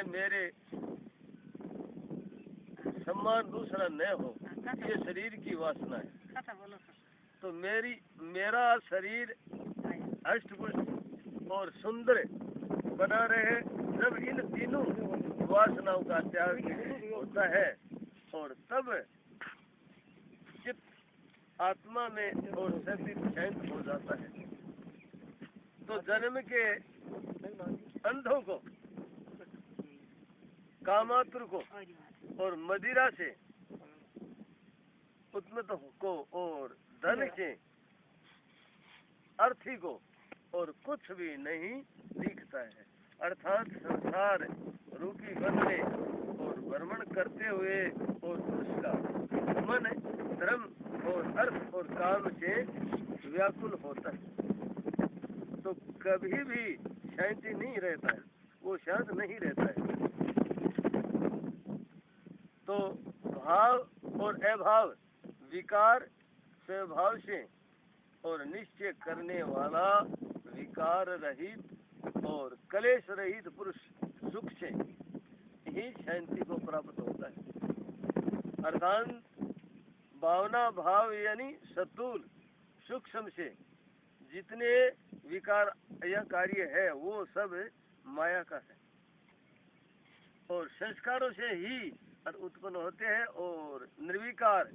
मेरे सम्मान दूसरा न हो, ये शरीर की वासना है। तो मेरा शरीर अष्टपुष्ट और सुंदर बना रहे, जब इन तीनों वासनाओं का त्याग होता है और तब चित्त आत्मा में और शरीर शांत हो जाता है। तो जन्म के अंधों को, कामातुर को और मदिरा से उत्मत को और धन से अर्थी को और कुछ भी नहीं दिखता है। अर्थात संसार रूपी वन में और भ्रमण करते हुए और पुरुष का मन धर्म और अर्थ और काम से व्याकुल होता है, तो कभी भी शांति नहीं रहता है, वो शांत नहीं रहता है। तो भाव और अभाव, विकार स्वभाव से और निश्चय करने वाला विकार रहित और कलेश रहित पुरुष सुख से ही शांति को प्राप्त होता है। अर्थात भावना भाव यानी सतुल सूक्ष्म से जितने विकार या कार्य है वो सब माया का है और संस्कारों से ही उत्पन्न होते हैं और निर्विकार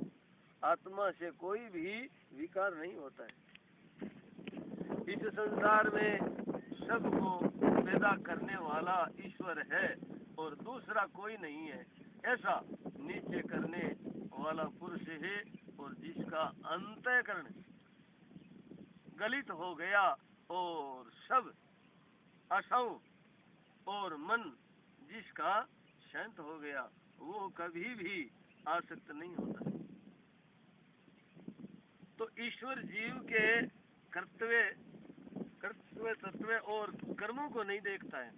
आत्मा से कोई भी विकार नहीं होता है। इस संसार में सबको पैदा करने वाला ईश्वर है और दूसरा कोई नहीं है, ऐसा नीचे करने वाला पुरुष है और जिसका अंतःकरण गलित हो गया और सब आशाओं और मन जिसका शांत हो गया, वो कभी भी आसक्त नहीं होता। तो ईश्वर जीव के कर्तव्य तत्व और कर्मों को नहीं देखता है,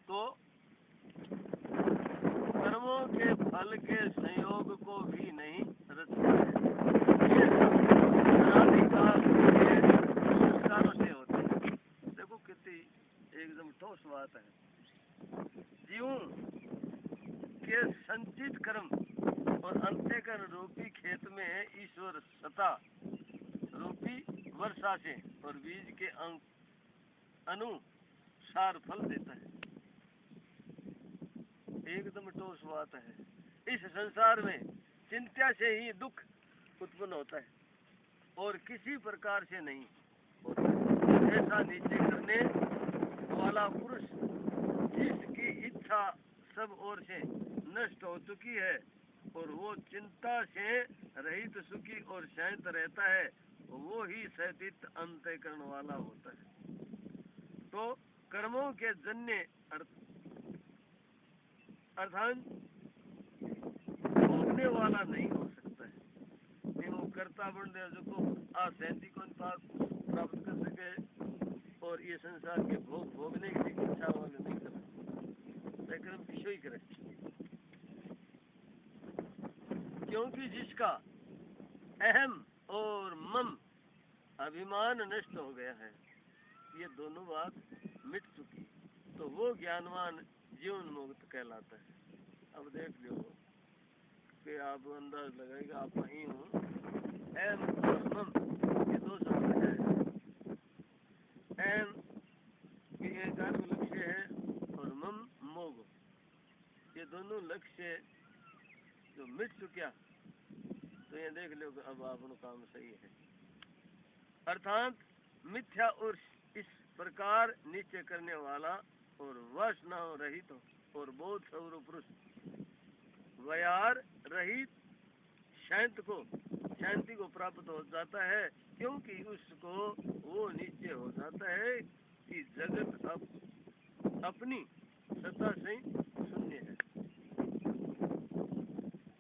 तो कर्मों के फल के संयोग को भी नहीं रचता है। ये अनादिकाल के संस्कारों से होते हैं। देखो कितनी एकदम ठोस बात है। जीवों के संचित कर्म और अंतःकरण रूपी खेत में ईश्वर सत्ता रूपी वर्षा से और बीज के अनुसार फल देता है। एकदम ठोस बात है। इस संसार में चिंता से ही दुख उत्पन्न होता है और किसी प्रकार से नहीं होता। ऐसा नीचे करने वाला पुरुष जिसकी इच्छा सब ओर से नष्ट हो चुकी है और वो चिंता से रहित सुखी और शांत रहता है, वो ही सहित अंतःकरण वाला होता है। तो कर्मों के जन्य अर्थात भोगने वाला नहीं हो सकता है। वो कर्ता बन दे जो शांति को प्राप्त कर सके और ये संसार के भोगने की इच्छा वाले नहीं कर सकते, कर्म किसी ही करे। क्योंकि जिसका अहम और मम अभिमान नष्ट हो गया है, ये दोनों बात मिट चुकी, तो वो ज्ञानवान जीवन मुक्त कहलाता है। अब देख लो कि आप अंदाज लगाएगा, आप वहीं हो। अहम और मम ये दो शब्द है। अहम की एकात्म लक्ष्य है और मम मोग, ये दोनों लक्ष्य जो मिट चुका, तो ये देख लो अब आपका काम सही है। अर्थात मिथ्या और इस प्रकार नीचे करने वाला और वासना रहित और बोध स्वरूप पुरुष व्यार रहित शांति को प्राप्त हो जाता है, क्योंकि उसको वो नीचे हो जाता है कि जगत अपनी सत्ता से शून्य है,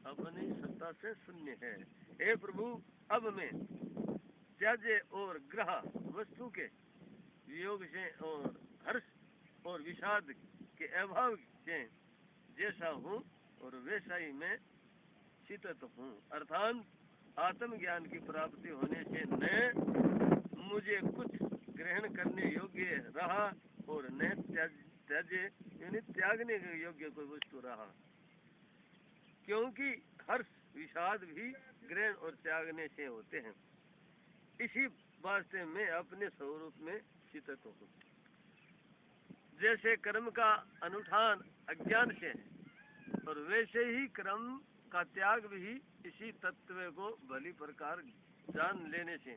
अपनी सत्ता से शून्य है। हे प्रभु, अब मैं त्याज्य और ग्रह वस्तु के वियोग से और हर्ष और विषाद के अभाव से जैसा हूँ और वैसा ही मैं चित्त हूँ। अर्थात आत्मज्ञान की प्राप्ति होने से न मुझे कुछ ग्रहण करने योग्य रहा और न त्याज्य यानी त्यागने के योग्य कोई वस्तु रहा, क्योंकि हर्ष विषाद भी ग्रहण और त्यागने से होते हैं। इसी वास्ते में अपने स्वरूप में स्थित हूँ। जैसे कर्म का अनुष्ठान अज्ञान से है और वैसे ही कर्म का त्याग भी इसी तत्व को भली प्रकार जान लेने से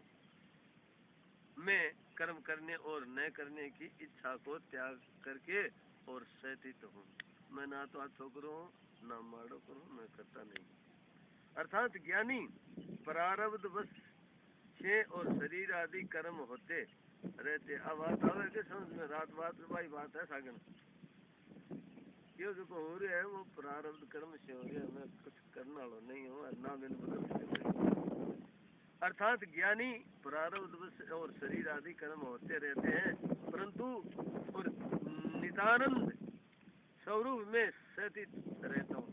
मैं कर्म करने और न करने की इच्छा को त्याग करके और सहतित हूँ। मैं ना तो हाथों करूँ ना माड़ो करूँ, मैं करता नहीं। अर्थात ज्ञानी प्रारब्ध बस से और शरीर आदि कर्म होते रहते। अब बात आवे के समझ में, रात बात भाई बात है सागन, ये जो हो रहा है वो प्रारब्ध कर्म से हो रहा है, मैं कुछ करना वाला नहीं हूँ ना मैंने बदल। अर्थात ज्ञानी प्रारब्ध बस और शरीर आदि कर्म होते रहते हैं, परंतु और नितानंद स्वरूप में स्थित रहता हूँ।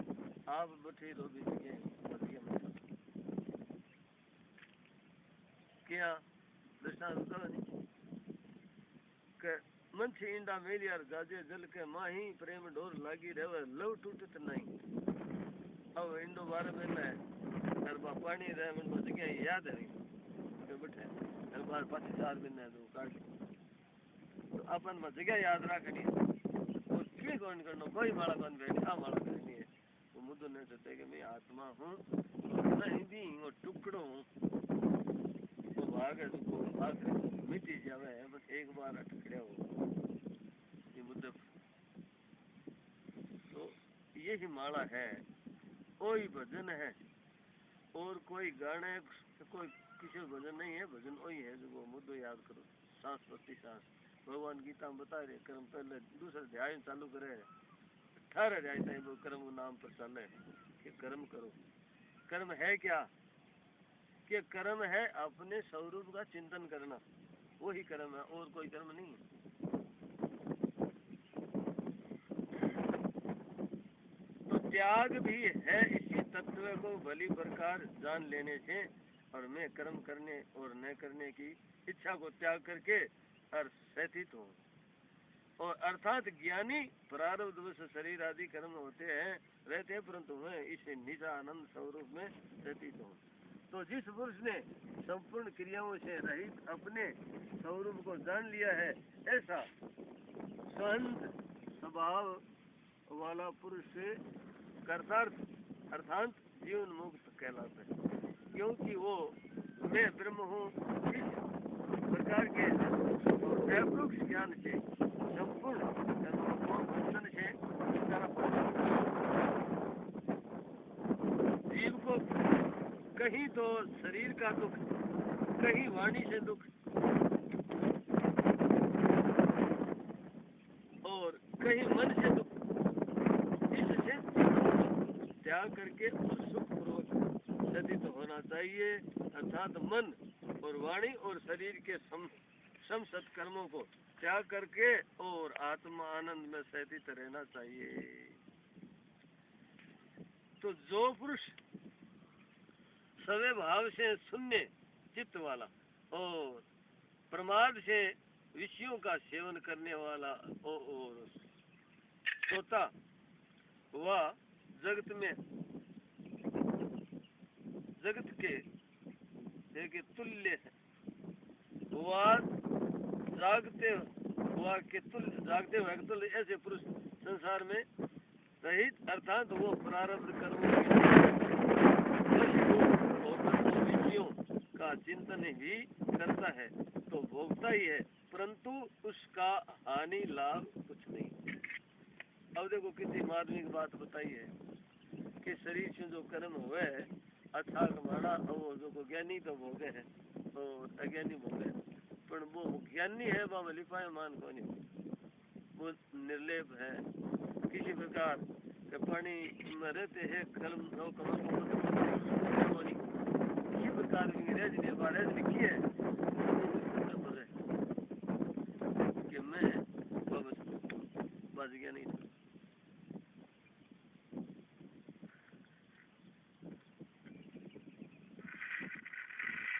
आप बैठे लो भी क्या दृष्टांत मन से इंडा मेरी यार गाजे जल के माही प्रेम डोर लागी रहे लव टूटत नहीं। अब इंडो बारे में है हर बार पानी रहे मन को जगह याद है नहीं बैठे हर बार 5-4 दिन है तो काट तो अपन में जगह याद रखनी है और क्या कौन करना कोई माला कौन बैठी आ माला करनी है। वो मुद्दों ने सोचे कि मैं आत्मा हूँ और मैं भी वो टुकड़ो हूँ तो भाग है तो भाग मिट्टी जावे है बस एक बार अटकड़े हो ये मुद्दे। तो यही माला है, कोई भजन है और कोई गाने कोई किसी भजन नहीं है, भजन वही है जो वो मुद्दो याद करो। सांस प्रति सांस भगवान गीता में बता रहे कर्म पहले दूसरा ध्यान चालू करे 18 अध्याय तक वो कर्म नाम पर चले कि कर्म करो। कर्म है क्या कि कर्म है अपने स्वरूप का चिंतन करना, वही कर्म है और कोई कर्म नहीं है। तो त्याग भी है इसी तत्व को भली प्रकार जान लेने से और मैं कर्म करने और न करने की इच्छा को त्याग करके और सहतित हूँ। और अर्थात ज्ञानी प्रारब्ध वश शरीर आदि कर्म होते हैं रहते हैं, परंतु मैं इस निज आनंद स्वरूप में सहतित हूँ। तो जिस पुरुष ने संपूर्ण क्रियाओं से रहित अपने स्वरूप को जान लिया है, ऐसा शांत स्वभाव वाला पुरुष कर्तार्थ अर्थात जीवन मुक्त कहलाता है, क्योंकि वो मैं ब्रह्म हूँ इस प्रकार के अपरोक्ष ज्ञान से संपूर्ण बंधन से छुटकारा पाता। जीव को कहीं तो शरीर का दुख, कहीं वाणी से दुख और कहीं मन से दुख, इससे त्याग करके और सुख पूर्वक सदित होना चाहिए। अर्थात मन और वाणी और शरीर के सम सत्कर्मों को त्याग करके और आत्मा आनंद में सहित रहना चाहिए। तो जो पुरुष सवे भाव से शून्य चित्त वाला और प्रमाद से विषयों का सेवन करने वाला और सोता वह जगत के एक तुल्य है, वह जागते हुए तुल्य ऐसे पुरुष संसार में रहित अर्थात वो प्रारब्ध कर्मों विषयों का चिंतन ही करता है तो भोगता ही है, परंतु उसका हानि लाभ कुछ नहीं। अब देखो किसी मार्मिक बात बताई है कि शरीर से जो कर्म हुए अच्छा कमाना वो जो ज्ञानी तो भोगे है और अज्ञानी भोगे, पर वो ज्ञानी है वह लिपाए मान को नहीं, वो निर्लेप है किसी प्रकार के पानी में रहते हैं कलम किसी प्रकार की रेज लिखी है